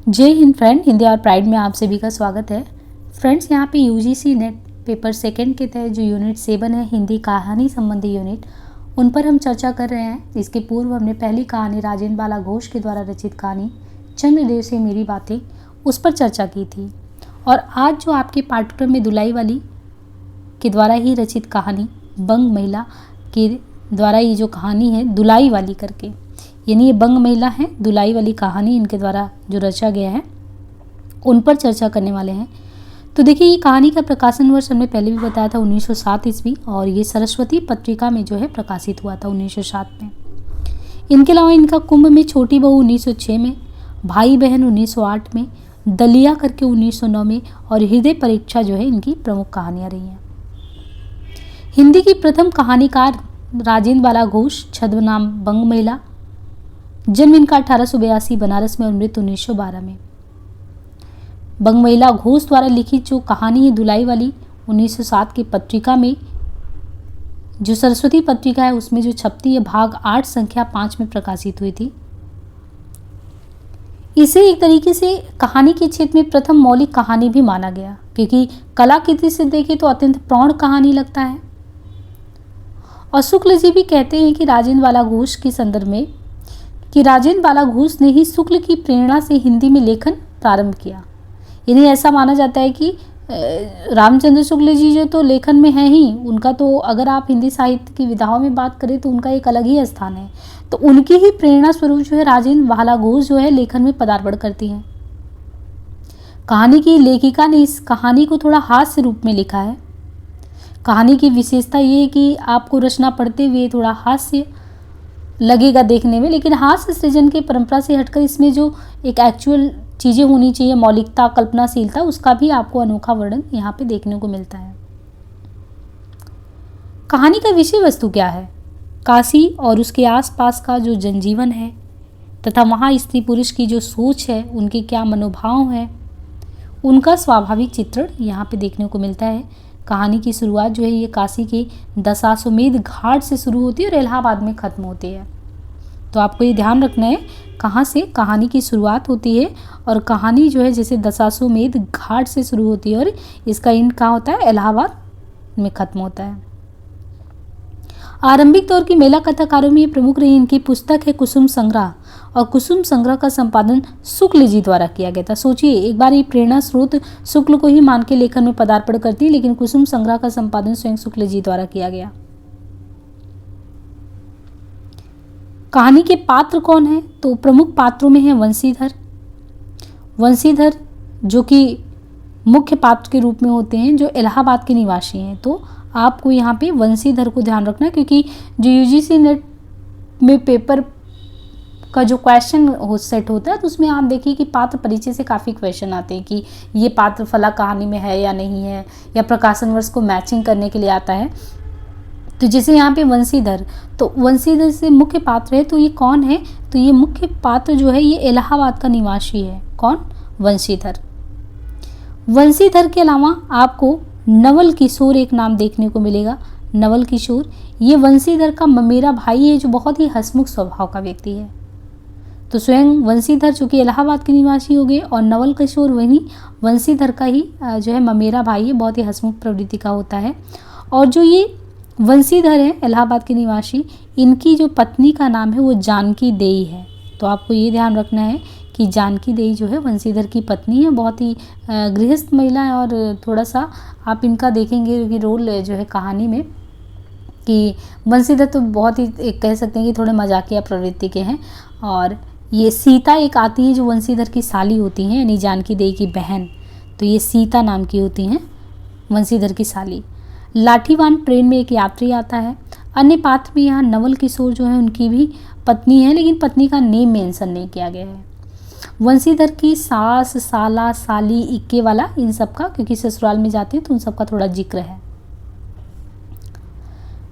जय हिंद फ्रेंड, हिंदी और प्राइड में आप सभी का स्वागत है। फ्रेंड्स, यहाँ पे यूजीसी नेट पेपर सेकंड के तहत जो यूनिट 7 है हिंदी कहानी संबंधी यूनिट, उन पर हम चर्चा कर रहे हैं। इसके पूर्व हमने पहली कहानी राजेंद्र बाला घोष के द्वारा रचित कहानी चंद्रदेव से मेरी बातें, उस पर चर्चा की थी। और आज जो आपके पाठ्यक्रम में दुलाई वाली के द्वारा ही रचित कहानी बंग महिला के द्वारा ये जो कहानी है दुलाई वाली करके, यानी ये बंग महिला है, दुलाई वाली कहानी इनके द्वारा जो रचा गया है, उन पर चर्चा करने वाले हैं। तो देखिए, ये कहानी का प्रकाशन वर्ष हमने पहले भी बताया था 1907 ईस्वी, और ये सरस्वती पत्रिका में जो है प्रकाशित हुआ था 1907 में। इनके अलावा इनका कुंभ में छोटी बहू 1906 में, भाई बहन 1908 में, दलिया करके 1909 में, और हृदय परीक्षा जो है इनकी प्रमुख कहानियाँ रही हैं। हिंदी की प्रथम कहानीकार राजेंद्र बाला घोष, छद्मनाम बंग महिला, जन्म इनका 1882 बनारस में और मृत्यु 1912 में। बंग महिला घोष द्वारा लिखित जो कहानी है दुलाई वाली 1907 की पत्रिका में, जो सरस्वती पत्रिका है उसमें जो छपती है, भाग 8 संख्या 5 में प्रकाशित हुई थी। इसे एक तरीके से कहानी के क्षेत्र में प्रथम मौलिक कहानी भी माना गया, क्योंकि कलाकृति से देखें तो अत्यंत प्रौढ़ कहानी लगता है। और शुक्ल जी भी कहते हैं कि राजेंद्र बाला घोष के संदर्भ में कि राजेंद्र बाला घोष ने ही शुक्ल की प्रेरणा से हिंदी में लेखन प्रारंभ किया। यानी ऐसा माना जाता है कि रामचंद्र शुक्ल जी जो तो लेखन में हैं ही, उनका तो अगर आप हिंदी साहित्य की विधाओं में बात करें तो उनका एक अलग ही स्थान है। तो उनकी ही प्रेरणा स्वरूप जो है राजेंद्र बाला घोष जो है लेखन में पदार्पण करती हैं। कहानी की लेखिका ने इस कहानी को थोड़ा हास्य रूप में लिखा है। कहानी की विशेषता ये है कि आपको रचना पढ़ते हुए थोड़ा हास्य लगेगा देखने में, लेकिन हास्य सृजन के परंपरा से हटकर इसमें जो एक एक्चुअल चीज़ें होनी चाहिए, मौलिकता, कल्पनाशीलता, उसका भी आपको अनोखा वर्णन यहाँ पे देखने को मिलता है। कहानी का विषय वस्तु क्या है? काशी और उसके आसपास का जो जनजीवन है तथा वहाँ स्त्री पुरुष की जो सोच है, उनके क्या मनोभाव हैं, उनका स्वाभाविक चित्रण यहाँ पे देखने को मिलता है। कहानी की शुरुआत जो है ये काशी के दशाश्वमेध घाट से शुरू होती है और इलाहाबाद में ख़त्म होती है। तो आपको ये ध्यान रखना है कहाँ से कहानी की शुरुआत होती है, और कहानी जो है जैसे दशाश्वमेध घाट से शुरू होती है और इसका एंड कहाँ होता है, इलाहाबाद में ख़त्म होता है। आरंभिक दौर की महिला कथाकारों में ये प्रमुख रही। इनकी पुस्तक है कुसुम संग्रह, और कुसुम संग्रह का संपादन शुक्ल जी द्वारा किया गया था। सोचिए, एक बार ये प्रेरणा स्रोत शुक्ल को ही मान के लेखन में पदार्पण करती है, लेकिन कुसुम संग्रह का संपादन स्वयं शुक्ल जी द्वारा किया गया। कहानी के पात्र कौन है? तो प्रमुख पात्रों में है वंशीधर। वंशीधर जो कि मुख्य पात्र के रूप में होते हैं, जो इलाहाबाद के निवासी हैं। तो आपको यहाँ पे वंशीधर को ध्यान रखना है, क्योंकि जो यूजीसी नेट में पेपर का जो क्वेश्चन सेट होता है तो उसमें आप देखिए कि पात्र परिचय से काफ़ी क्वेश्चन आते हैं कि ये पात्र फला कहानी में है या नहीं है, या प्रकाशन वर्ष को मैचिंग करने के लिए आता है। तो जैसे यहाँ पे वंशीधर, तो वंशीधर से मुख्य पात्र है, तो ये कौन है? तो ये मुख्य पात्र जो है ये इलाहाबाद का निवासी है। कौन? वंशीधर। वंशीधर के अलावा आपको नवल किशोर एक नाम देखने को मिलेगा। नवल किशोर ये वंशीधर का ममेरा भाई है, जो बहुत ही हंसमुख स्वभाव का व्यक्ति है। तो स्वयं वंशीधर जो कि इलाहाबाद के निवासी हो गए, और नवल किशोर वही वंशीधर का ही जो है ममेरा भाई है, बहुत ही हंसमुख प्रवृत्ति का होता है। और जो ये वंशीधर है इलाहाबाद के निवासी, इनकी जो पत्नी का नाम है वो जानकी देई है। तो आपको ये ध्यान रखना है कि जानकी देई जो है वंशीधर की पत्नी है, बहुत ही गृहस्थ महिला है। और थोड़ा सा आप इनका देखेंगे कि रोल जो है कहानी में, कि वंशीधर तो बहुत ही कह सकते हैं कि थोड़े मजाकिया प्रवृत्ति के हैं। और ये सीता एक आती है जो वंशीधर की साली होती हैं, यानी जानकी देई की बहन। तो ये सीता नाम की होती हैं, वंशीधर की साली। लाठीवान ट्रेन में एक यात्री आता है। अन्य पात्र में यहाँ नवल किशोर जो है उनकी भी पत्नी है, लेकिन पत्नी का नेम मेंशन नहीं किया गया है। वंशीधर की सास, साला, साली, इक्के वाला, इन सब का, क्योंकि ससुराल में जाते हैं तो उन सब का थोड़ा जिक्र है।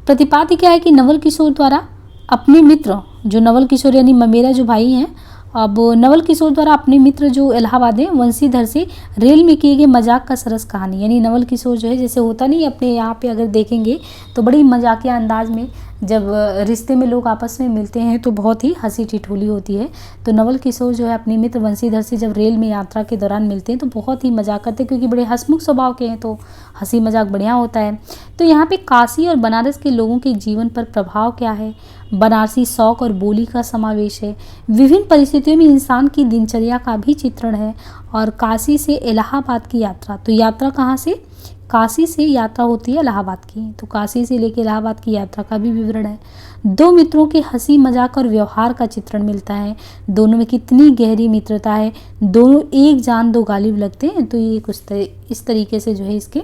प्रतिपाद्य क्या है कि नवल किशोर द्वारा अपने मित्र, जो नवल किशोर यानी ममेरा जो भाई हैं, अब नवल किशोर द्वारा अपने मित्र जो इलाहाबाद है वंशीधर से रेल में किए गए मजाक का सरस कहानी, यानी नवल किशोर जो है जैसे होता नहीं अपने यहाँ पे अगर देखेंगे तो बड़ी मजाकिया अंदाज में जब रिश्ते में लोग आपस में मिलते हैं तो बहुत ही हंसी ठिठोली होती है। तो नवल किशोर जो है अपने मित्र वंशीधर से जब रेल में यात्रा के दौरान मिलते हैं तो बहुत ही मजाक करते हैं, क्योंकि बड़े हंसमुख स्वभाव के हैं तो हंसी मजाक बढ़िया होता है। तो यहाँ पे काशी और बनारस के लोगों के जीवन पर प्रभाव क्या है, बनारसी शौक और बोली का समावेश है, विभिन्न परिस्थितियों में इंसान की दिनचर्या का भी चित्रण है, और काशी से इलाहाबाद की यात्रा। तो यात्रा कहाँ से, काशी से यात्रा होती है इलाहाबाद की, तो काशी से लेकर इलाहाबाद की यात्रा का भी विवरण है। दो मित्रों के हंसी मजाक और व्यवहार का चित्रण मिलता है, दोनों में कितनी गहरी मित्रता है, दोनों एक जान दो गालिब लगते हैं। तो ये कुछ इस तरीके से जो है इसके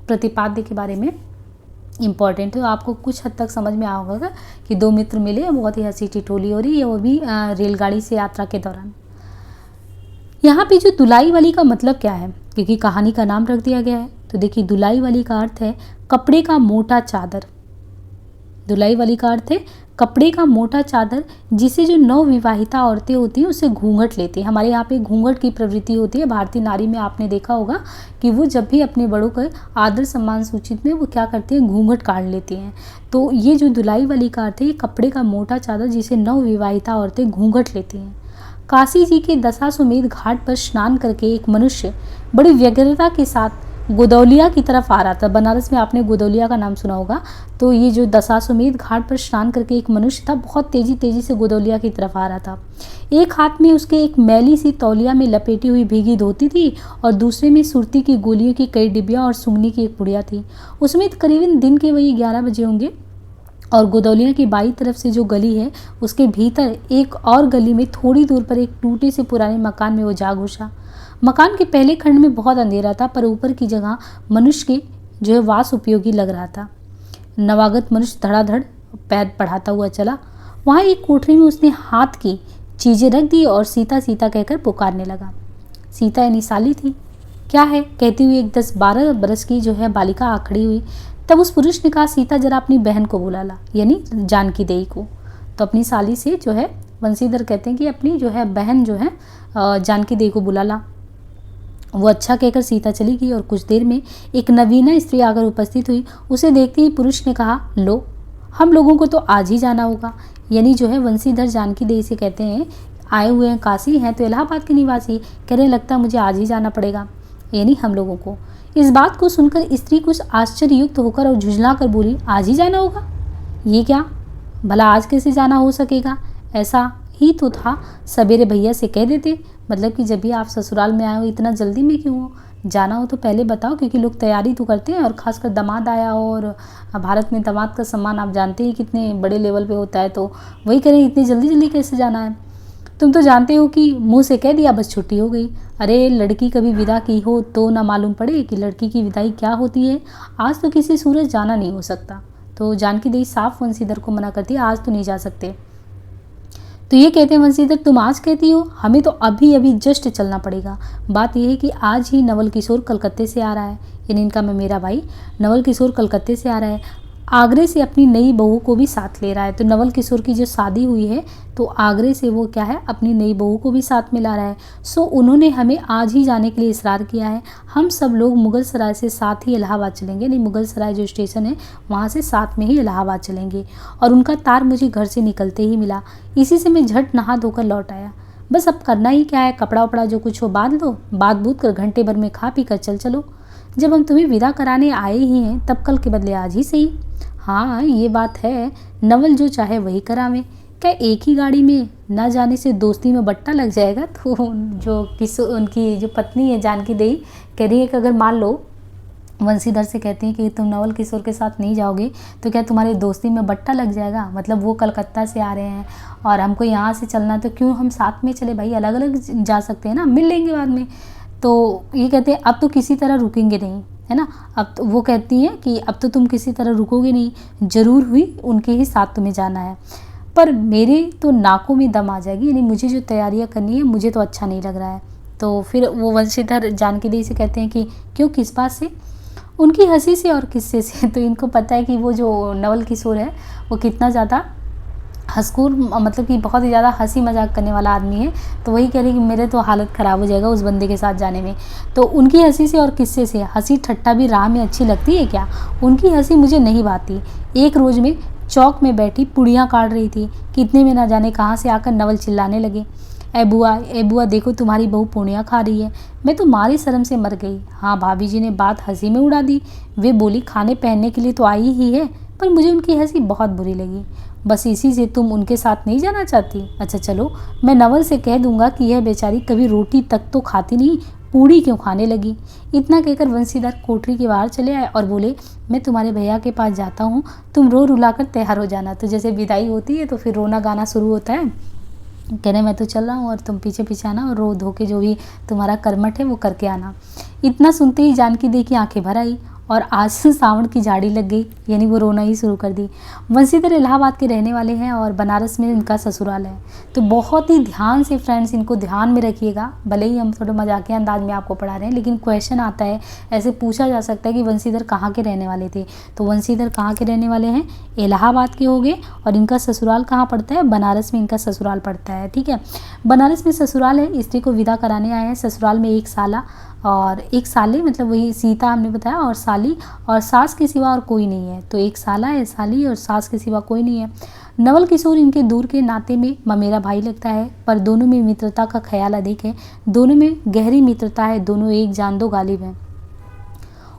प्रतिपाद्य के बारे में इम्पॉर्टेंट है। आपको कुछ हद तक समझ में आया होगा कि दो मित्र मिले, बहुत ही हंसी ठिठोली हो रही है, वो भी रेलगाड़ी से यात्रा के दौरान। यहाँ पे जो दुलाई वाली का मतलब क्या है, क्योंकि कहानी का नाम रख दिया गया है, तो देखिए दुलाई वाली का अर्थ है कपड़े का मोटा चादर। दुलाई वाली का अर्थ है कपड़े का मोटा चादर, जिसे जो नवविवाहिता औरतें होती हैं उससे घूंघट लेती हैं। हमारे यहाँ पे घूंघट की प्रवृत्ति होती है भारतीय नारी में, आपने देखा होगा कि वो जब भी अपने बड़ों का आदर सम्मान सूचित में वो क्या करती हैं, घूंघट काढ़ लेती हैं। तो ये जो दुलाई वाली का अर्थ है, ये कपड़े का मोटा चादर जिसे नवविवाहिता औरतें घूंघट लेती हैं। काशी जी के दशाश्वमेध घाट पर स्नान करके एक मनुष्य बड़ी व्यग्रता के साथ गोदौलिया की तरफ आ रहा था। बनारस में आपने गोदौलिया का नाम सुना होगा। तो ये जो दशाश्वमेध घाट पर स्नान करके एक मनुष्य था, बहुत तेजी से गोदौलिया की तरफ आ रहा था। एक हाथ में उसके एक मैली सी तौलिया में लपेटी हुई भीगी धोती थी, और दूसरे में सुरती की गोलियों की कई डिब्बियाँ और सुंगनी की एक पुड़िया थी। उसमें करीबन दिन के वही 11 बजे होंगे, और गोदौलिया की बाई तरफ से जो गली है उसके भीतर एक और गली में थोड़ी दूर पर एक टूटे से पुराने मकान में वो जा घुसा। मकान के पहले खंड में बहुत अंधेरा था, पर ऊपर की जगह मनुष्य के जो है वास उपयोगी लग रहा था। नवागत मनुष्य धड़ाधड़ पैर बढ़ाता हुआ चला। वहाँ एक कोठरी में उसने हाथ की चीज़ें रख दी और सीता सीता कहकर पुकारने लगा। सीता यानी साली थी। क्या है कहती हुई एक 10-12 बरस की जो है बालिका आ खड़ी हुई। तब उस पुरुष ने कहा, सीता जरा अपनी बहन को बुला ला, यानी जानकी देई को। तो अपनी साली से जो है वंशीधर कहते हैं कि अपनी जो है बहन जो है जानकी देई को बुला ला। वो अच्छा कहकर सीता चली गई, और कुछ देर में एक नवीना स्त्री आकर उपस्थित हुई। उसे देखते ही पुरुष ने कहा, लो हम लोगों को तो आज ही जाना होगा। यानी जो है वंशीधर जानकी देई से कहते हैं आए हुए हैं, काशी हैं तो इलाहाबाद के निवासी, कहने लगता मुझे आज ही जाना पड़ेगा, यानी हम लोगों को। इस बात को सुनकर स्त्री कुछ आश्चर्ययुक्त होकर और झुंझला कर बोली, आज ही जाना होगा? ये क्या भला आज कैसे जाना हो सकेगा? ऐसा ही तो था, सवेरे भैया से कह देते। मतलब कि जब भी आप ससुराल में आए हो इतना जल्दी में क्यों हो? जाना हो तो पहले बताओ, क्योंकि लोग तैयारी तो करते हैं, और ख़ासकर दामाद आया हो, और भारत में दामाद का सम्मान आप जानते ही कितने बड़े लेवल पे होता है। तो वही करें, इतनी जल्दी जल्दी कैसे जाना है? तुम तो जानते हो कि मुंह से कह दिया बस छुट्टी हो गई। अरे लड़की कभी विदा की हो तो ना मालूम पड़े कि लड़की की विदाई क्या होती है। आज तो किसी सूरज जाना नहीं हो सकता। तो जानकी देई साफ वंशीधर को मना करती है, आज तो नहीं जा सकते। तो ये कहते हैं वंशीधर, तुम आज कहती हो, हमें तो अभी अभी जस्ट चलना पड़ेगा। बात यह है कि आज ही नवल किशोर कलकत्ते से आ रहा है, यानी इनका मैं मेरा भाई नवल किशोर कलकत्ते से आ रहा है, आगरे से अपनी नई बहू को भी साथ ले रहा है। तो नवल किशोर की जो शादी हुई है तो आगरे से वो क्या है अपनी नई बहू को भी साथ में ला रहा है। सो उन्होंने हमें आज ही जाने के लिए इसरार किया है। हम सब लोग मुगल सराय से साथ ही इलाहाबाद चलेंगे, नहीं मुगल सराय जो स्टेशन है वहाँ से साथ में ही इलाहाबाद चलेंगे। और उनका तार मुझे घर से निकलते ही मिला, इसी से मैं झट नहा धोकर लौट आया। बस अब करना ही क्या है, कपड़ा वपड़ा जो कुछ हो बांध दो, बात बूत कर घंटे भर में खा पी कर चलो। जब हम तुम्हें विदा कराने आए ही हैं तब कल के बदले आज ही सही। हाँ ये बात है, नवल जो चाहे वही करावें। क्या एक ही गाड़ी में ना जाने से दोस्ती में बट्टा लग जाएगा? तो जो उनकी जो पत्नी है जानकी देई कह रही है कि अगर मान लो वंशीधर से कहते हैं कि तुम नवल किशोर के साथ नहीं जाओगे तो क्या तुम्हारी दोस्ती में बट्टा लग जाएगा? मतलब वो कलकत्ता से आ रहे हैं और हमको यहाँ से चलना, तो क्यों हम साथ में चले भाई, अलग अलग जा सकते हैं ना, मिल लेंगे बाद में। तो ये कहते हैं अब तो किसी तरह रुकेंगे नहीं, है ना। अब तो वो कहती हैं कि अब तो तुम किसी तरह रुकोगे नहीं, ज़रूर हुई उनके ही साथ तुम्हें जाना है, पर मेरे तो नाकों में दम आ जाएगी, यानी मुझे जो तैयारियां करनी है मुझे तो अच्छा नहीं लग रहा है। तो फिर वो वंशीधर जानकी देई से कहते हैं कि क्यों, किस बात से? उनकी हंसी से और किस्से से। तो इनको पता है कि वो जो नवल किशोर है वो कितना ज़्यादा हंसखोर, मतलब कि बहुत ही ज़्यादा हंसी मजाक करने वाला आदमी है। तो वही कह रही कि मेरे तो हालत ख़राब हो जाएगा उस बंदे के साथ जाने में। तो उनकी हंसी से और किस्से से, हंसी ठट्टा भी राह में अच्छी लगती है क्या? उनकी हंसी मुझे नहीं भाती। एक रोज़ में चौक में बैठी पुड़ियाँ काट रही थी कि इतने में ना जाने कहाँ से आकर नवल चिल्लाने लगे, ए बुआ देखो तुम्हारी बहू पूड़ियाँ खा रही है। मैं तो मारी शर्म से मर गई। हाँ, भाभी जी ने बात हंसी में उड़ा दी। वे बोली खाने पहनने के लिए तो आई ही है, पर मुझे उनकी हंसी बहुत बुरी लगी। बस इसी से तुम उनके साथ नहीं जाना चाहती? अच्छा चलो, मैं नवल से कह दूंगा कि यह बेचारी कभी रोटी तक तो खाती नहीं, पूड़ी क्यों खाने लगी। इतना कहकर वंशीधर कोठरी के बाहर चले आए और बोले, मैं तुम्हारे भैया के पास जाता हूँ, तुम रो रुलाकर तैयार हो जाना। तो जैसे विदाई होती है तो फिर रोना गाना शुरू होता है। कह रहे मैं तो चल रहा हूँ और तुम पीछे पीछे आना और रो धो के जो भी तुम्हारा कर्मठ है वो करके आना। इतना सुनते ही जानकी देवी की आंखें भर आई और आज से सावन की झाड़ी लग गई, यानी वो रोना ही शुरू कर दी। वंशीधर इलाहाबाद के रहने वाले हैं और बनारस में इनका ससुराल है। तो बहुत ही ध्यान से फ्रेंड्स इनको ध्यान में रखिएगा। भले ही हम थोड़े मजाकिया अंदाज में आपको पढ़ा रहे हैं, लेकिन क्वेश्चन आता है, ऐसे पूछा जा सकता है कि वंशीधर कहाँ के रहने वाले थे। तो वंशीधर कहाँ के रहने वाले हैं? इलाहाबाद के हो गए। और इनका ससुराल कहाँ पड़ता है? बनारस में इनका ससुराल पड़ता है। ठीक है, बनारस में ससुराल है। स्त्री को विदा कराने आए हैं। ससुराल में एक साला और एक साली, मतलब वही सीता हमने बताया, और साली और सास के सिवा और कोई नहीं है। तो एक साला है, साली और सास के सिवा कोई नहीं है। नवल किशोर इनके दूर के नाते में ममेरा भाई लगता है, पर दोनों में मित्रता का ख्याल अधिक है। दोनों में गहरी मित्रता है, दोनों एक जान दो गालिब हैं।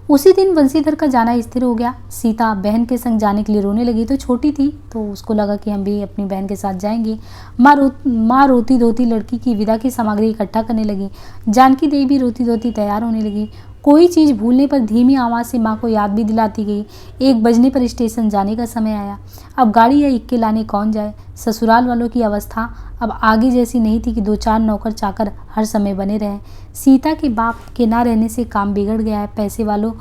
उसी दिन वंशीधर का जाना स्थिर हो गया। सीता बहन के संग जाने के लिए रोने लगी। तो छोटी थी तो उसको लगा कि हम भी अपनी बहन के साथ जाएंगे। माँ रोती धोती लड़की की विदा की सामग्री इकट्ठा करने लगी। जानकी देवी भी रोती धोती तैयार होने लगी। कोई चीज़ भूलने पर धीमी आवाज़ से माँ को याद भी दिलाती गई। 1 बजने पर स्टेशन जाने का समय आया। अब गाड़ी या इक्के लाने कौन जाए? ससुराल वालों की अवस्था अब आगे जैसी नहीं थी कि 2-4 नौकर चाकर हर समय बने रहें। सीता के बाप के ना रहने से काम बिगड़ गया है। पैसे वालों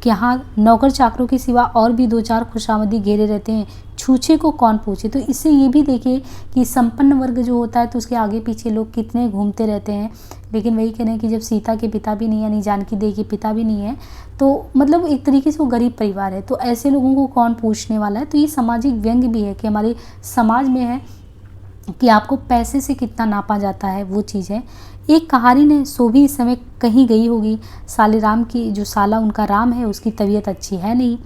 के यहाँ नौकर चाकरों के सिवा और भी 2-4 खुशामदी घेरे रहते हैं। छूछे को कौन पूछे। तो इससे ये भी देखिए कि संपन्न वर्ग जो होता है तो उसके आगे पीछे लोग कितने घूमते रहते हैं। लेकिन वही कह रहे हैं कि जब सीता के पिता भी नहीं, यानी जानकी देवी के पिता भी नहीं है, तो मतलब एक तरीके से वो गरीब परिवार है, तो ऐसे लोगों को कौन पूछने वाला है। तो ये सामाजिक व्यंग्य भी है कि हमारे समाज में है कि आपको पैसे से कितना नापा जाता है, वो चीज़ है। एक कहानी ने सो भी इस समय कहीं गई होगी। साले राम की जो साला उनका राम है उसकी तबीयत अच्छी है नहीं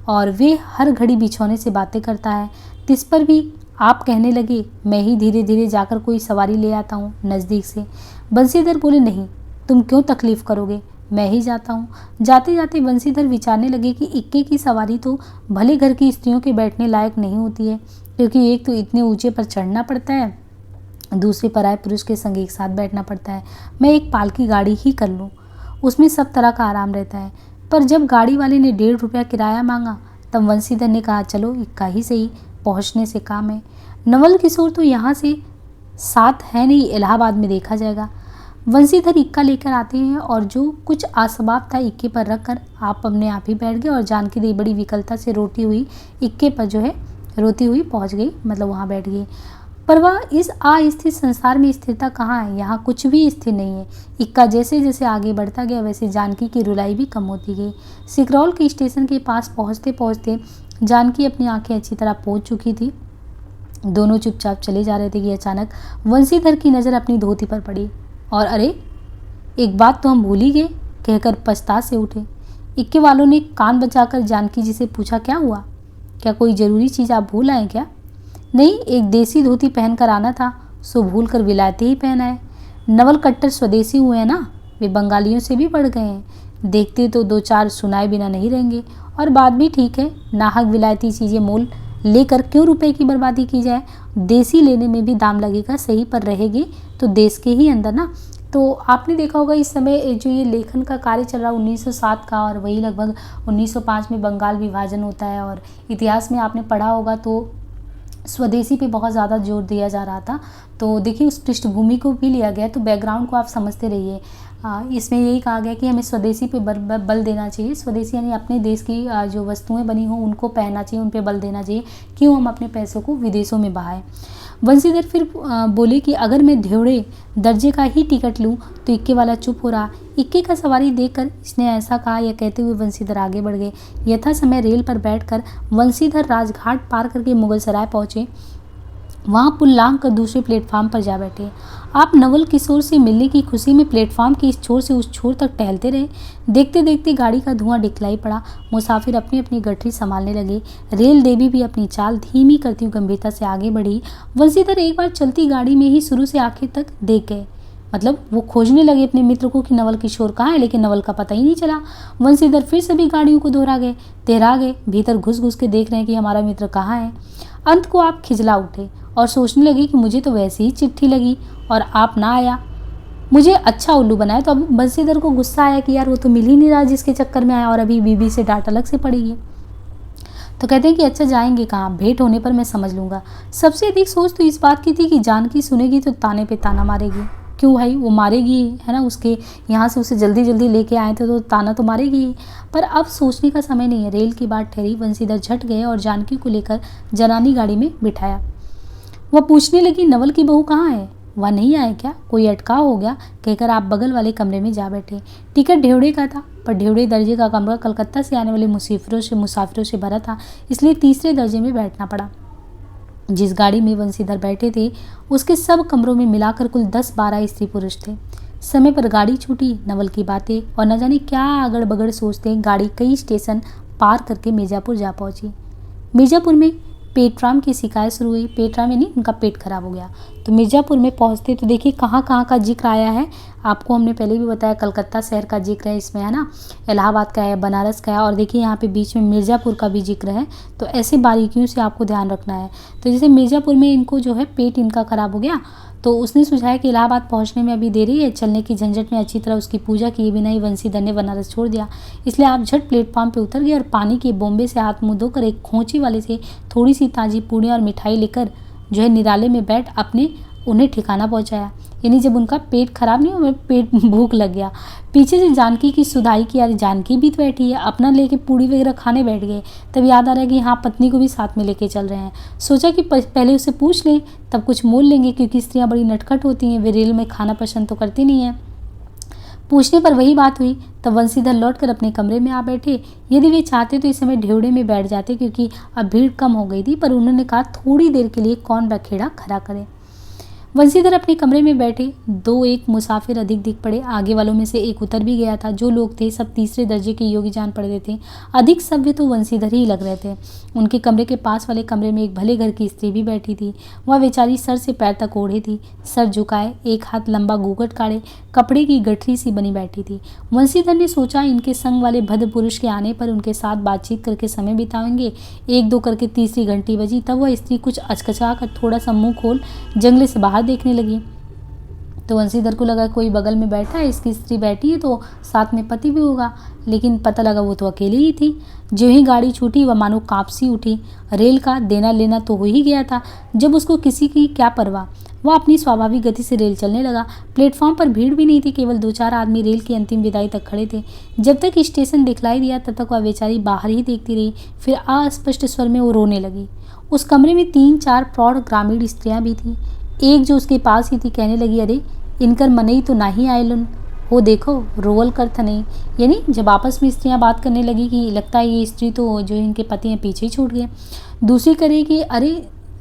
और वे हर घड़ी बिछौने से बातें करता है। तिस पर भी आप कहने लगे, मैं ही धीरे धीरे जाकर कोई सवारी ले आता हूँ नज़दीक से। बंसीधर बोले, नहीं, तुम क्यों तकलीफ़ करोगे, मैं ही जाता हूँ। जाते जाते बंसीधर विचारने लगे कि इक्के की सवारी तो भले घर की स्त्रियों के बैठने लायक नहीं होती है, क्योंकि एक तो इतने ऊंचे पर चढ़ना पड़ता है, दूसरे पराये पुरुष के संग एक साथ बैठना पड़ता है। मैं एक पालकी गाड़ी ही कर लूँ, उसमें सब तरह का आराम रहता है। पर जब गाड़ी वाले ने 1.5 रुपया किराया मांगा तब वंशीधर ने कहा, चलो इक्का ही सही, पहुँचने से काम है। नवल किशोर तो यहाँ से साथ है नहीं, इलाहाबाद में देखा जाएगा। वंशीधर इक्का लेकर आते हैं और जो कुछ असबाब था इक्के पर रख कर आप अपने आप ही बैठ गए और जानकी देवी बड़ी विकलता से रोती हुई इक्के पर जो है रोती हुई पहुंच गई, मतलब वहाँ बैठ गई। पर वह इस अस्थिर संसार में स्थिरता कहाँ है, यहाँ कुछ भी स्थिर नहीं है। इक्का जैसे जैसे आगे बढ़ता गया वैसे जानकी की रुलाई भी कम होती गई। सिकरौल के स्टेशन के पास पहुँचते पहुँचते जानकी अपनी आंखें अच्छी तरह पोंछ चुकी थी। दोनों चुपचाप चले जा रहे थे कि अचानक वंशीधर की नज़र अपनी धोती पर पड़ी और अरे, एक बात तो हम भूल ही गए, कहकर पछता से उठे। इक्के वालों ने कान बचाकर जानकी जी से पूछा, क्या हुआ, क्या कोई ज़रूरी चीज़ आप भूल आए क्या? नहीं, एक देसी धोती पहन कर आना था, सो भूल कर विलायती ही पहना है। नवल कट्टर स्वदेशी हुए हैं ना, वे बंगालियों से भी बढ़ गए हैं। देखते तो 2-4 सुनाए बिना नहीं रहेंगे, और बात भी ठीक है, नाहक विलायती चीज़ें मोल लेकर क्यों रुपए की बर्बादी की जाए। देसी लेने में भी दाम लगेगा, सही पर रहेगी तो देश के ही अंदर ना। तो आपने देखा होगा इस समय जो ये लेखन का कार्य चल रहा है 1907 का, और वही लगभग 1905 में बंगाल विभाजन होता है। और इतिहास में आपने पढ़ा होगा तो स्वदेशी पे बहुत ज़्यादा जोर दिया जा रहा था। तो देखिए उस पृष्ठभूमि को भी लिया गया, तो बैकग्राउंड को आप समझते रहिए। इसमें यही कहा गया कि हमें स्वदेशी पे बल देना चाहिए। स्वदेशी यानी अपने देश की जो वस्तुएं बनी हों उनको पहनना चाहिए, उन पे बल देना चाहिए, क्यों हम अपने पैसों को विदेशों में बहाएं। वंशीधर फिर बोले कि अगर मैं धेवड़े दर्जे का ही टिकट लूं तो इक्के वाला चुप हो रहा। इक्के का सवारी देखकर इसने ऐसा कहा, यह कहते हुए वंशीधर आगे बढ़ गए। यथा समय रेल पर बैठकर वंशीधर राजघाट पार करके मुगलसराय पहुंचे। वहाँ पुल लांघ कर दूसरे प्लेटफार्म पर जा बैठे। आप नवल किशोर से मिलने की खुशी में प्लेटफार्म के इस छोर से उस छोर तक टहलते रहे। देखते देखते गाड़ी का धुआं दिखलाई पड़ा। मुसाफिर अपनी अपनी गठरी संभालने लगे। रेल देवी भी अपनी चाल धीमी करती हुई गंभीरता से आगे बढ़ी। वंशीधर एक बार चलती गाड़ी में ही शुरू से आखिर तक देख गए। मतलब वो खोजने लगे अपने मित्र को कि नवल किशोर कहाँ है, लेकिन नवल का पता ही नहीं चला। वंशीधर फिर सभी गाड़ियों को तेरा गए, भीतर घुस घुस के देख रहे हैं कि हमारा मित्र कहाँ है। अंत को आप खिजला उठे और सोचने लगे कि मुझे तो वैसे ही चिट्ठी लगी और आप ना आया, मुझे अच्छा उल्लू बनाया। तो अब बंशीधर को गुस्सा आया कि यार वो तो मिल ही नहीं रहा जिसके चक्कर में आया, और अभी बीबी से डांट अलग से पड़ेगी। तो कहते हैं कि अच्छा जाएंगे कहाँ, भेंट होने पर मैं समझ लूँगा। सबसे अधिक सोच तो इस बात की थी कि जानकी सुनेगी तो ताने पे ताना मारेगी। क्यों भाई, वो मारेगी है ना, उसके यहाँ से उसे जल्दी जल्दी लेके आए थे तो ताना तो मारेगी ही। पर अब सोचने का समय नहीं है। रेल की बात ठहरी। बंशीधर झट गए और जानकी को लेकर जनानी गाड़ी में बिठाया। वह पूछने लगी, नवल की बहू कहाँ है, वह नहीं आए क्या, कोई अटकाव हो गया, कहकर आप बगल वाले कमरे में जा बैठे। टिकट ढेवड़े का था, पर ढेवड़े दर्जे का कमरा कलकत्ता से आने वाले मुसाफिरों से भरा था, इसलिए तीसरे दर्जे में बैठना पड़ा। जिस गाड़ी में बंशीधर बैठे थे उसके सब कमरों में मिलाकर कुल 10-12 स्त्री पुरुष थे। समय पर गाड़ी छूटी। नवल की बातें और न जाने क्या अगड़ बगड़ सोचते गाड़ी कई स्टेशन पार करके मिर्जापुर जा पहुंची। मिर्जापुर में पेटराम की शिकायत शुरू हुई। पेटराम यानी उनका पेट खराब हो गया। तो मिर्जापुर में पहुंचते तो देखिए कहाँ कहाँ का जिक्र आया है। आपको हमने पहले भी बताया, कलकत्ता शहर का जिक्र है इसमें, है ना, इलाहाबाद का है, बनारस का है, और देखिए यहाँ पे बीच में मिर्ज़ापुर का भी जिक्र है। तो ऐसे बारीकियों से आपको ध्यान रखना है। तो जैसे मिर्ज़ापुर में इनको जो है पेट इनका खराब हो गया, तो उसने सुझाया कि इलाहाबाद पहुंचने में अभी देरी है, चलने की झंझट में अच्छी तरह उसकी पूजा किए बिना ही बंशीधर ने बनारस छोड़ दिया। इसलिए आप झट प्लेटफॉर्म पे उतर गए और पानी के बोम्बे से हाथ मुंह धोकर एक खोंची वाले से थोड़ी सी ताज़ी पूड़ियाँ और मिठाई लेकर जो है निराले में बैठ अपने उन्हें ठिकाना पहुंचाया। यानी जब उनका पेट खराब नहीं हुआ, पेट भूख लग गया। पीछे से जानकी की सुधाई की, यार जानकी भी तो बैठी है, अपना लेके पूड़ी वगैरह खाने बैठ गए। तब याद आ रहा है कि हाँ, पत्नी को भी साथ में लेके चल रहे हैं। सोचा कि पहले उससे पूछ लें, तब कुछ मोल लेंगे, क्योंकि स्त्रियां बड़ी नटखट होती हैं, वे रेल में खाना पसंद तो करती नहीं है। पूछने पर वही बात हुई। तब बंशीधर लौटकर अपने कमरे में आ बैठे। यदि वे चाहते तो इस समय ढेवड़े में बैठ जाते, क्योंकि अब भीड़ कम हो गई थी, पर उन्होंने कहा थोड़ी देर के लिए कौन बखेड़ा खड़ा करे। बंशीधर अपने कमरे में बैठे। 2-1 मुसाफिर अधिक दिख पड़े। आगे वालों में से एक उतर भी गया था। जो लोग थे सब तीसरे दर्जे के योगी जान पड़े थे। अधिक सभ्य तो बंशीधर ही लग रहे थे। उनके कमरे के पास वाले कमरे में एक भले घर की स्त्री भी बैठी थी। वह बेचारी सर से पैर तक ओढ़े थी, सर झुकाए, एक हाथ लंबा घूंघट काढ़े, कपड़े की गठरी सी बनी बैठी थी। बंशीधर ने सोचा इनके संग वाले भद्र पुरुष के आने पर उनके साथ बातचीत करके समय बिताएंगे। 1-2 करके तीसरी घंटी बजी। तब वह स्त्री कुछ अचकचा कर थोड़ा सा मुंह खोल जंगले से बाहर देखने लगी। तो बंशीधर को लगा कोई बगल में बैठा है, इसकी स्त्री बैठी है तो साथ में पति भी होगा, लेकिन पता लगा वो तो अकेली ही थी। जो ही गाड़ी छूटी वह मानो कांप सी उठी। रेल का देना लेना तो हो ही गया था, जब उसको किसी की क्या परवाह। वह अपनी स्वाभाविक गति से रेल चलने लगा। प्लेटफॉर्म पर भीड़ भी नहीं थी, केवल 2-4 आदमी रेल की अंतिम विदाई तक खड़े थे। जब तक स्टेशन दिखलाई दिया तब तक वह बेचारी बाहर ही देखती रही। फिर अस्पष्ट स्वर में वो रोने लगी। उस कमरे में 3-4 प्रौढ़ ग्रामीण स्त्रियां भी थीं। एक जो उसके पास ही थी कहने लगी, अरे इनकर मनई तो नहीं आयलन हो, देखो रोवल कर था नहीं। यानी जब आपस में स्त्रियां बात करने लगी कि लगता है ये स्त्री तो जो इनके पति हैं पीछे ही छूट गए। दूसरी करे कि अरे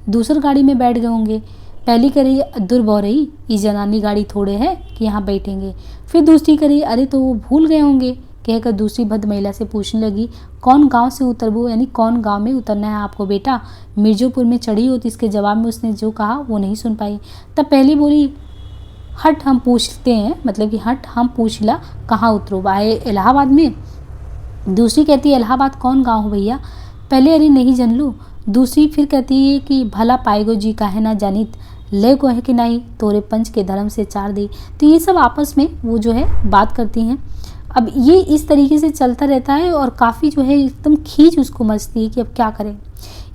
दूसर गाड़ी में बैठ गए होंगे। पहली करे दुर्बौ रही, इस जनानी गाड़ी थोड़े है कि यहाँ बैठेंगे। फिर दूसरी करे अरे तो वो भूल गए होंगे, कहकर दूसरी भद्र महिला से पूछने लगी, कौन गांव से उतरबो, यानी कौन गांव में उतरना है आपको बेटा, मिर्जापुर में चढ़ी हो। तो इसके जवाब में उसने जो कहा वो नहीं सुन पाई। तब पहली बोली, हट हम पूछते हैं, मतलब कि हट हम पूछ ला कहाँ उतरो, आए इलाहाबाद में। दूसरी कहती है इलाहाबाद कौन गांव हो भैया। पहले अरे नहीं जन लूँ। दूसरी फिर कहती है कि भला पाएगो जी काहे ना जानित, ले को है कि नहीं तोरे पंच के धर्म से चार दी। तो ये सब आपस में वो जो है बात करती हैं। अब ये इस तरीके से चलता रहता है और काफ़ी जो है एकदम खींच उसको मचती है कि अब क्या करें।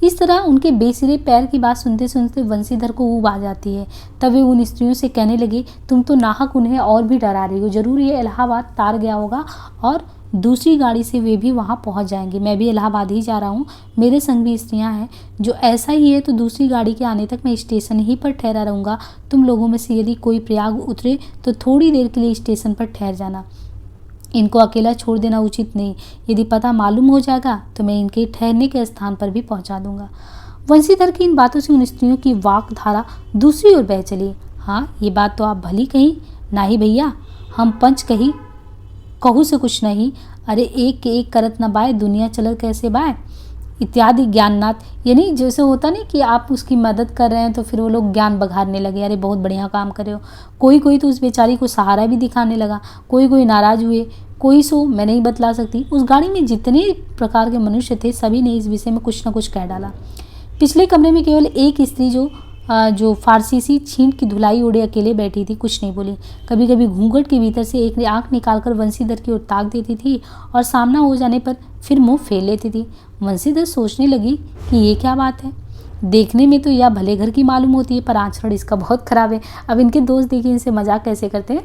इस तरह उनके बेसिरे पैर की बात सुनते सुनते बंशीधर को ऊब आ जाती है। तब वे उन स्त्रियों से कहने लगे, तुम तो नाहक उन्हें और भी डरा रही हो, जरूर ये इलाहाबाद तार गया होगा और दूसरी गाड़ी से वे भी वहाँ पहुँच जाएंगे। मैं भी इलाहाबाद ही जा रहा हूँ, मेरे संग भी स्त्रियाँ हैं। जो ऐसा ही है तो दूसरी गाड़ी के आने तक मैं स्टेशन ही पर ठहरा रहूँगा। तुम लोगों में से यदि कोई प्रयाग उतरे तो थोड़ी देर के लिए स्टेशन पर ठहर जाना। इनको अकेला छोड़ देना उचित नहीं। यदि पता मालूम हो जाएगा तो मैं इनके ठहरने के स्थान पर भी पहुंचा दूंगा। वंशीधर की इन बातों से उन स्त्रियों की वाक धारा दूसरी ओर बह चली। हाँ, ये बात तो आप भली कही, नाही भैया, हम पंच कही कहू से कुछ नहीं। अरे एक के एक करत न बाय, दुनिया चलत कैसे बाय, इत्यादि ज्ञाननाथ। यानी जैसे होता नहीं कि आप उसकी मदद कर रहे हैं तो फिर वो लोग ज्ञान बघारने लगे, अरे बहुत बढ़िया काम कर रहे हो। कोई कोई तो उस बेचारी को सहारा भी दिखाने लगा, कोई कोई नाराज हुए, कोई सो मैं नहीं बतला सकती। उस गाड़ी में जितने प्रकार के मनुष्य थे सभी ने इस विषय में कुछ न कुछ कह डाला। पिछले कमरे में केवल एक स्त्री जो फारसी सी छींट की धुलाई ओढ़े अकेले बैठी थी, कुछ नहीं बोली। कभी कभी घूंघट के भीतर से एक आंख निकालकर वंशीधर की ओर ताक देती थी और सामना हो जाने पर फिर मुंह फेर लेती थी। वंशीधर सोचने लगी कि ये क्या बात है, देखने में तो यह भले घर की मालूम होती है पर आचरण इसका बहुत खराब है। अब इनके दोस्त देखिए इनसे मजाक कैसे करते हैं।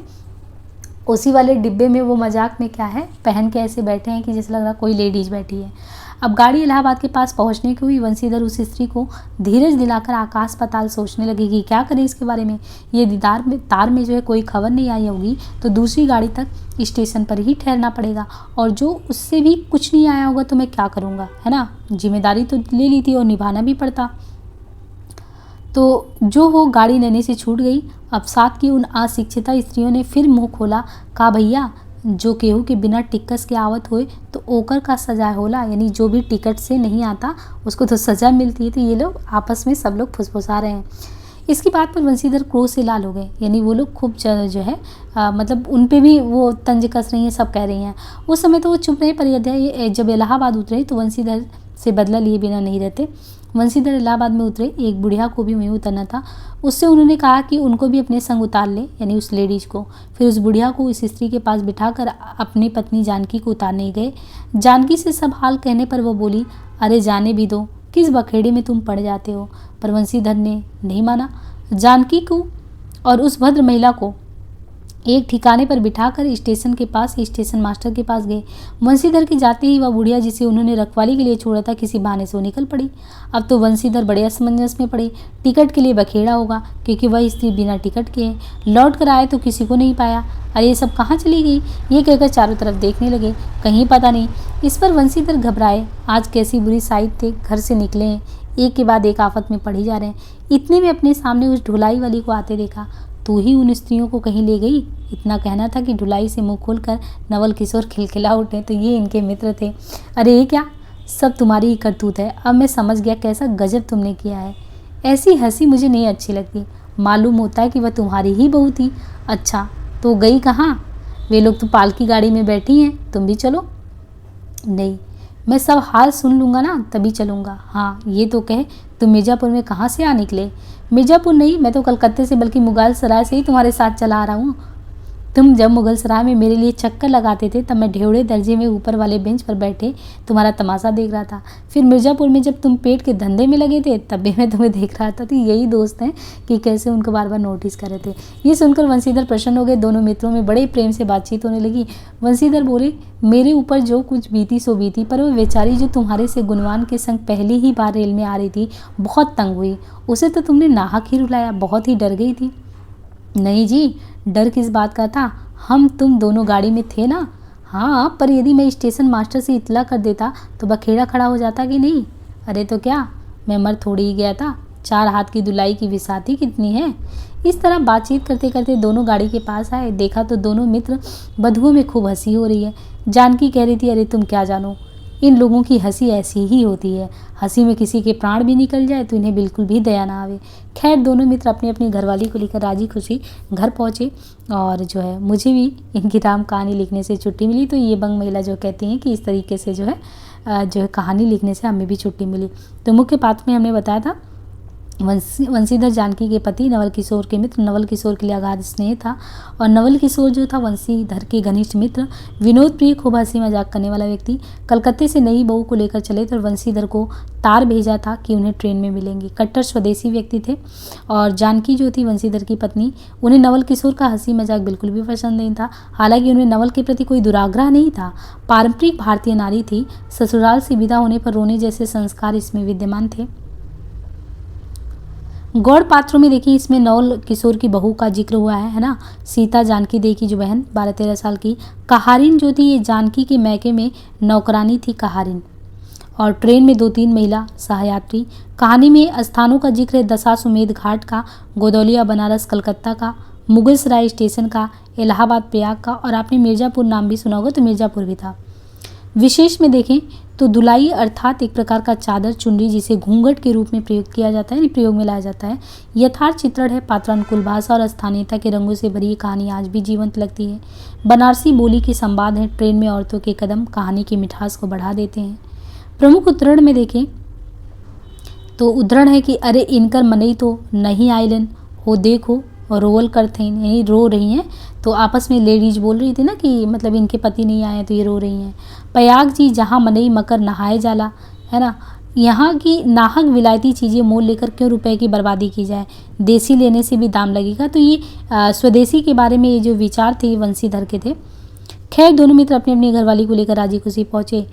उसी वाले डिब्बे में वो मजाक में क्या है, पहन के ऐसे बैठे हैं कि जैसे लग रहा कोई लेडीज बैठी है। अब गाड़ी इलाहाबाद के पास पहुंचने की हुई। वंशीधर उस स्त्री को धीरज दिलाकर आकाश पाताल सोचने लगे कि क्या करें इसके बारे में। ये तार में जो है कोई खबर नहीं आई होगी तो दूसरी गाड़ी तक स्टेशन पर ही ठहरना पड़ेगा, और जो उससे भी कुछ नहीं आया होगा तो मैं क्या करूँगा, है ना। जिम्मेदारी तो ले ली थी और निभाना भी पड़ता। तो जो हो, गाड़ी नैनी से छूट गई। अब साथ की उन अशिक्षिता स्त्रियों ने फिर मुंह खोला, कहा भैया जो केहू के बिना टिकट के आवत होए तो ओकर का सजा होला, यानी जो भी टिकट से नहीं आता उसको तो सजा मिलती है। तो ये लोग आपस में सब लोग फुसफुसा रहे हैं। इसकी बात पर वंशीधर क्रोध से लाल हो गए, यानी वो लोग खूब जो है मतलब उन पे भी वो तंज कस रही हैं, सब कह रही हैं। उस समय तो वो चुप रहे, पर जब इलाहाबाद उतरे तो वंशीधर से बदला लिए बिना नहीं रहते। वंशीधर इलाहाबाद में उतरे, एक बुढ़िया को भी वहीं उतरना था। उससे उन्होंने कहा कि उनको भी अपने संग उतार ले, यानी उस लेडीज को। फिर उस बुढ़िया को उस स्त्री के पास बिठाकर अपनी पत्नी जानकी को उतारने गए। जानकी से सब हाल कहने पर वो बोली, अरे जाने भी दो, किस बखेड़े में तुम पड़ जाते हो। पर वंशीधर ने नहीं माना। जानकी को और उस भद्र महिला को एक ठिकाने पर बिठाकर स्टेशन के पास स्टेशन मास्टर के पास गए। वंशीधर के जाते ही वह बुढ़िया जिसे उन्होंने रखवाली के लिए छोड़ा था किसी बहाने से वो निकल पड़ी। अब तो वंशीधर बड़े असमंजस में पड़े। टिकट के लिए बखेड़ा होगा क्योंकि वह स्त्री बिना टिकट के है। लौट कर आए तो किसी को नहीं पाया। अरे ये सब कहाँ चली गई, ये कहकर चारों तरफ देखने लगे, कहीं पता नहीं। इस पर वंशीधर घबराए, आज कैसी बुरी साइड थे, घर से निकले हैं, एक के बाद एक आफत में पढ़ी जा रहे हैं। इतने में अपने सामने उस ढुलाई वाली को आते देखा। तू ही उन स्त्रियों को कहीं ले गई, इतना कहना था कि ढुलाई से मुंह खोलकर नवल किशोर खिलखिला उठे। तो ये इनके मित्र थे। अरे ये क्या, सब तुम्हारी ही करतूत है। अब मैं समझ गया कैसा गजब तुमने किया है। ऐसी हंसी मुझे नहीं अच्छी लगती। मालूम होता है कि वह तुम्हारी ही बहू थी। अच्छा तो गई कहाँ? वे लोग तो पालकी गाड़ी में बैठी हैं, तुम भी चलो। नहीं, मैं सब हाल सुन लूँगा ना तभी चलूँगा। हाँ ये तो कहे, तुम मिर्ज़ापुर में कहाँ से आ निकले? मिर्ज़ापुर नहीं, मैं तो कलकत्ते से बल्कि मुगल सराय से ही तुम्हारे साथ चला आ रहा हूँ। तुम जब मुगल सराय में मेरे लिए चक्कर लगाते थे तब मैं ढेवड़े दर्जे में ऊपर वाले बेंच पर बैठे तुम्हारा तमाशा देख रहा था। फिर मिर्ज़ापुर में जब तुम पेट के धंधे में लगे थे तब भी मैं तुम्हें देख रहा था। तो यही दोस्त हैं कि कैसे उनको बार बार नोटिस कर रहे थे। ये सुनकर वंशीधर प्रसन्न हो गए। दोनों मित्रों में बड़े प्रेम से बातचीत होने लगी। वंशीधर बोले, मेरे ऊपर जो कुछ बीती सो बीती, पर वो बेचारी जो तुम्हारे से गुणवान के संग पहली ही बार रेल में आ रही थी बहुत तंग हुई। उसे तो तुमने नाहक ही रुलाया, बहुत ही डर गई थी। नहीं जी, डर किस बात का था, हम तुम दोनों गाड़ी में थे ना। हाँ, पर यदि मैं स्टेशन मास्टर से इतला कर देता तो बखेड़ा खड़ा हो जाता कि नहीं। अरे तो क्या, मैं मर थोड़ी ही गया था, 4 हाथ की दुलाई की विसाती कितनी है। इस तरह बातचीत करते करते दोनों गाड़ी के पास आए। देखा तो दोनों मित्र बधुओं में खूब हंसी हो रही है। जानकी कह रही थी, अरे तुम क्या जानो, इन लोगों की हंसी ऐसी ही होती है। हंसी में किसी के प्राण भी निकल जाए तो इन्हें बिल्कुल भी दया ना आवे। खैर दोनों मित्र अपनी अपनी घरवाली को लेकर राजी खुशी घर पहुँचे। और जो है मुझे भी इनकी राम कहानी लिखने से छुट्टी मिली। तो ये बंग महिला जो कहती हैं कि इस तरीके से जो है कहानी लिखने से हमें भी छुट्टी मिली। तो मुख्य पात्र में हमने बताया था वंशीधर जानकी के पति नवल किशोर के मित्र। नवल किशोर के लिए अगाध स्नेह था और नवल किशोर जो था वंशीधर के घनिष्ठ मित्र, विनोद प्रिय, खूब हंसी मजाक करने वाला व्यक्ति। कलकत्ते से नई बहू को लेकर चले तो वंशीधर को तार भेजा था कि उन्हें ट्रेन में मिलेंगी। कट्टर स्वदेशी व्यक्ति थे। और जानकी जो थी वंशीधर की पत्नी, उन्हें नवल किशोर का हंसी मजाक बिल्कुल भी पसंद नहीं था। हालांकि उन्हें नवल के प्रति कोई दुराग्रह नहीं था। पारंपरिक भारतीय नारी थी। ससुराल से विदा होने पर रोने जैसे संस्कार इसमें विद्यमान थे। गौड़ पात्रों में देखिए इसमें नवल किशोर की बहू का जिक्र हुआ है ना, सीता जानकी देवी की जो बहन 12-13 साल की। कहारिन जो थी ये जानकी के मैके में नौकरानी थी कहारिन। और ट्रेन में 2-3 महिला सहयात्री। कहानी में स्थानों का जिक्र है दशाश्वमेध घाट का, गोदौलिया बनारस कलकत्ता का, मुगलसराय स्टेशन का, इलाहाबाद प्रयाग का, और आपने मिर्ज़ापुर नाम भी सुना होगा तो मिर्ज़ापुर भी था। विशेष में देखें तो दुलाई अर्थात एक प्रकार का चादर चुनरी जिसे घूंघट के रूप में प्रयोग किया जाता है, प्रयोग में लाया जाता है। यथार्थ चित्रण है, पात्रानुकूल भाषा और स्थानीयता के रंगों से भरी ये कहानी आज भी जीवंत लगती है। बनारसी बोली के संवाद हैं, ट्रेन में औरतों के कदम कहानी की मिठास को बढ़ा देते हैं। प्रमुख उद्धरण में देखें तो उद्धरण है कि अरे इनकर मनई तो नहीं आइलन हो देखो रोल करते हैं, यही रो रही हैं। तो आपस में लेडीज बोल रही थी ना कि मतलब इनके पति नहीं आए तो ये रो रही हैं। प्रयाग जी जहाँ मनई मकर नहाए जाला, है ना, यहाँ की नाहक विलायती चीज़ें मोल लेकर क्यों रुपए की बर्बादी की जाए, देसी लेने से भी दाम लगेगा। तो ये स्वदेशी के बारे में ये जो विचार थे वंशीधर के थे। खैर दोनों मित्र अपनी अपनी घरवाली को लेकर राजी खुशी पहुँचे।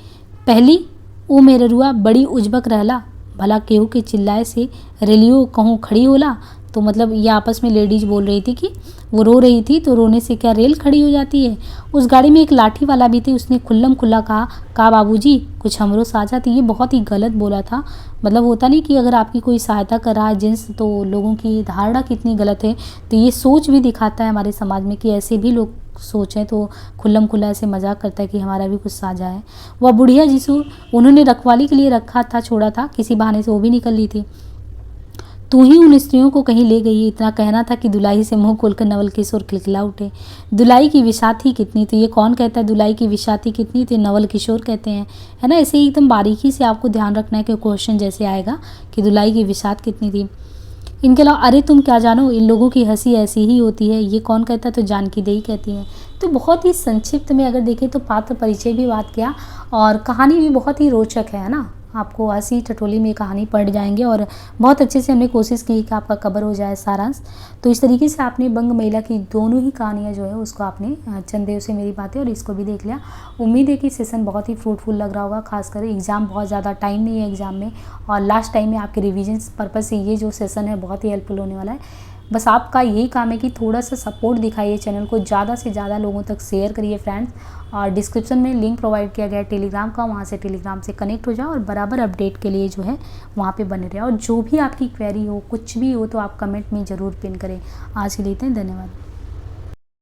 पहली ओ मेरे रुआ बड़ी उजबक रहला, भला केहू के चिल्लाए से रेलियो कहूँ खड़ी होला। तो मतलब ये आपस में लेडीज बोल रही थी कि वो रो रही थी तो रोने से क्या रेल खड़ी हो जाती है। उस गाड़ी में एक लाठी वाला भी थे, उसने खुल्लम खुल्ला कहा बाबूजी कुछ हमरो साझा थी। ये बहुत ही गलत बोला था। मतलब होता नहीं कि अगर आपकी कोई सहायता कर रहा है जिन्स, तो लोगों की धारणा कितनी गलत है। तो ये सोच भी दिखाता है हमारे समाज में कि ऐसे भी लोग सोचें तो खुल्लम खुल्ला ऐसे मजाक करता है कि हमारा भी कुछ साझा है। वह बुढ़िया जिसको उन्होंने रखवाली के लिए रखा था, छोड़ा था, किसी बहाने से वो भी निकल ली थी। तू ही उन स्त्रियों को कहीं ले गई, इतना कहना था कि दुलाई से मुंह खोलकर नवल किशोर खिलखिला उठे। दुलाई की विषाती कितनी, तो ये कौन कहता है दुलाई की विषाती कितनी थी, नवल किशोर कहते हैं, है ना। ऐसे ही एकदम बारीकी से आपको ध्यान रखना है कि क्वेश्चन जैसे आएगा कि दुलाई की विषात कितनी थी। इनके अलावा अरे तुम क्या जानो इन लोगों की हंसी ऐसी ही होती है, ये कौन कहता है, तो जानकी देई कहती हैं। तो बहुत ही संक्षिप्त में अगर देखें तो पात्र परिचय भी बात किया और कहानी भी बहुत ही रोचक है ना। आपको हंसी ठिठोली में कहानी पढ़ जाएंगे और बहुत अच्छे से हमने कोशिश की कि आपका कवर हो जाए सारांश। तो इस तरीके से आपने बंग महिला की दोनों ही कहानियाँ जो है उसको आपने चंदेव से मेरी बातें और इसको भी देख लिया। उम्मीद है कि सेशन बहुत ही फ्रूटफुल लग रहा होगा, खासकर एग्ज़ाम बहुत ज़्यादा टाइम नहीं है एग्ज़ाम में और लास्ट टाइम में आपके रिविजन पर्पज़ से ये जो सेशन है बहुत ही हेल्पफुल होने वाला है। बस आपका यही काम है कि थोड़ा सा सपोर्ट दिखाइए, चैनल को ज़्यादा से ज़्यादा लोगों तक शेयर करिए फ्रेंड्स। और डिस्क्रिप्शन में लिंक प्रोवाइड किया गया है टेलीग्राम का, वहाँ से टेलीग्राम से कनेक्ट हो जाओ और बराबर अपडेट के लिए जो है वहाँ पे बने रहे। और जो भी आपकी क्वेरी हो कुछ भी हो तो आप कमेंट में ज़रूर पिन करें। आज के लिए इतना ही, धन्यवाद।